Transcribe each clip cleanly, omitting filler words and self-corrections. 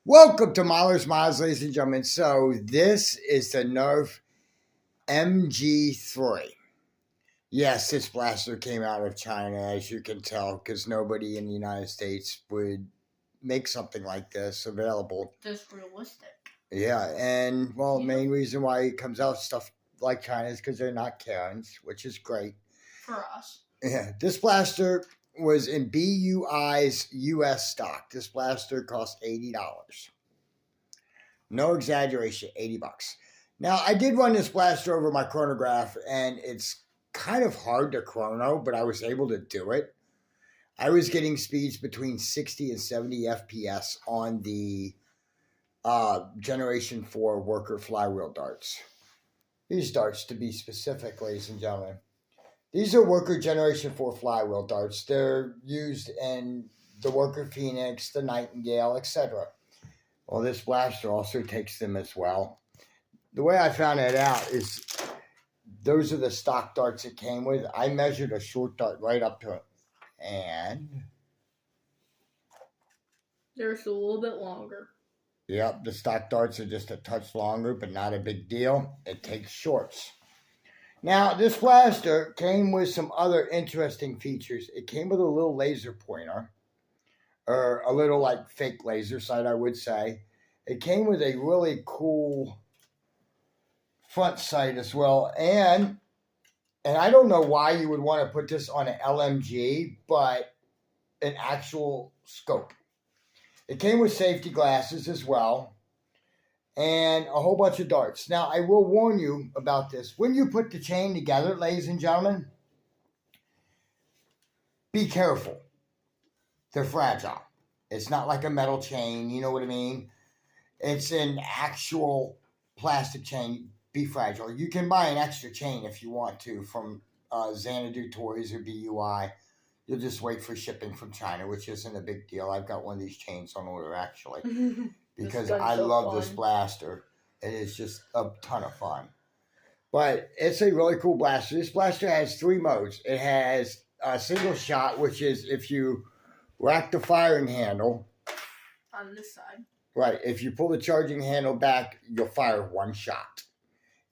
Welcome to Mahler's Miles, ladies and gentlemen. So this is the nerf mg3. Yes, this blaster came out of China, as you can tell, because nobody in the United States would make something like this available. Just realistic. Yeah, and well, the main reason why it comes out stuff like China is because they're not Karens, which is great. For us. Yeah, this blaster was in BUI's US stock. This blaster cost $80. No exaggeration, $80. Now, I did run this blaster over my chronograph, and it's kind of hard to chrono, but I was able to do it. I was getting speeds between 60 and 70 FPS on the Generation 4 worker flywheel darts. These darts, to be specific, ladies and gentlemen. These are worker Generation 4 flywheel darts. They're used in the worker Phoenix, the Nightingale, etc. Well, this blaster also takes them as well. The way I found that out is those are the stock darts it came with. I measured a short dart right up to it. And they're just a little bit longer. Yep, the stock darts are just a touch longer, but not a big deal. It takes shorts. Now, this blaster came with some other interesting features. It came with a little laser pointer, or a little like fake laser sight, I would say. It came with a really cool front sight as well. And I don't know why you would want to put this on an LMG, but an actual scope. It came with safety glasses as well, and a whole bunch of darts. Now, I will warn you about this. When you put the chain together, ladies and gentlemen, be careful. They're fragile. It's not like a metal chain, you know what I mean? It's an actual plastic chain. Be fragile. You can buy an extra chain if you want to from Xanadu Toys or BUI. You'll just wait for shipping from China, which isn't a big deal. I've got one of these chains on order, actually, because I love this blaster. It is just a ton of fun. But it's a really cool blaster. This blaster has 3 modes. It has a single shot, which is if you rack the firing handle. On this side. Right. If you pull the charging handle back, you'll fire 1 shot.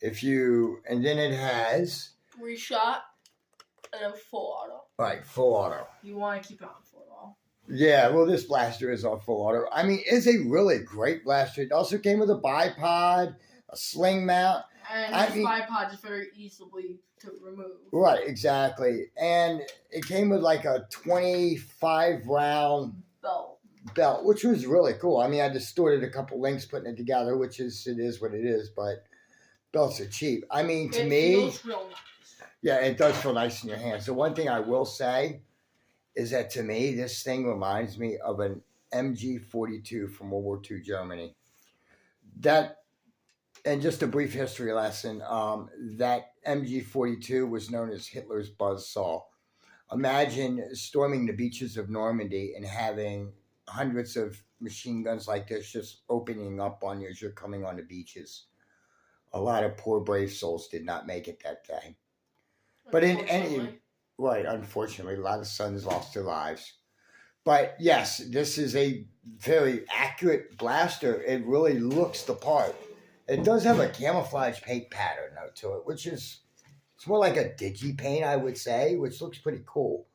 And then it has 3 shot and a full auto. Right, full auto. You want to keep it on full auto. Yeah, well, this blaster is on full auto. I mean, it's a really great blaster. It also came with a bipod, a sling mount. And this bipod is very easily to remove. Right, exactly. And it came with like a 25 round belt, which was really cool. I mean, I distorted a couple links putting it together, it is what it is, but belts are cheap. I mean, to me, it feels real nice. Yeah, it does feel nice in your hands. The one thing I will say is that to me, this thing reminds me of an mg42 from World War II Germany. And just a brief history lesson, that mg42 was known as Hitler's buzzsaw. Imagine storming the beaches of Normandy and having hundreds of machine guns like this just opening up on you as you're coming on the beaches. A lot of poor brave souls did not make it that day. But unfortunately, a lot of sons lost their lives. But yes, this is a very accurate blaster. It really looks the part. It does have a camouflage paint pattern though to it, which is, it's more like a digi paint, I would say, which looks pretty cool.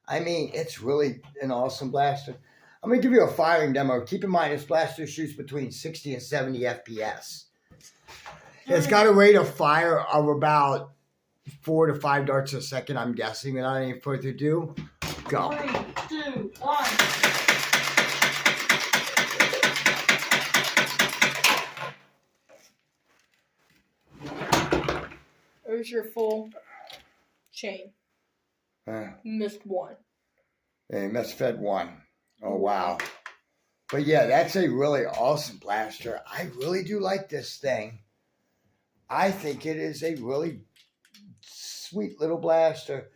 I mean, it's really an awesome blaster. I'm going to give you a firing demo. Keep in mind, this blaster shoots between 60 and 70 FPS. It's got a rate of fire of about 4 to 5 darts a second, I'm guessing. Without any further ado, go. 3, 2, 1. There's your full chain. Missed 1. Hey, misfed 1. Oh, wow. But yeah, that's a really awesome blaster. I really do like this thing. I think it is a really sweet little blaster.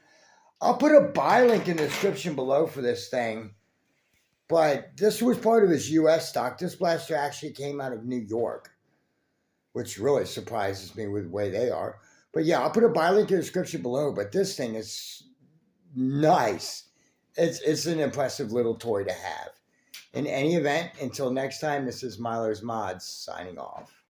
I'll put a buy link in the description below for this thing. But this was part of his US stock. This blaster actually came out of New York, which really surprises me with the way they are. But yeah, I'll put a buy link in the description below. But this thing is nice. It's an impressive little toy to have. In any event, until next time, this is Milo's Mods signing off.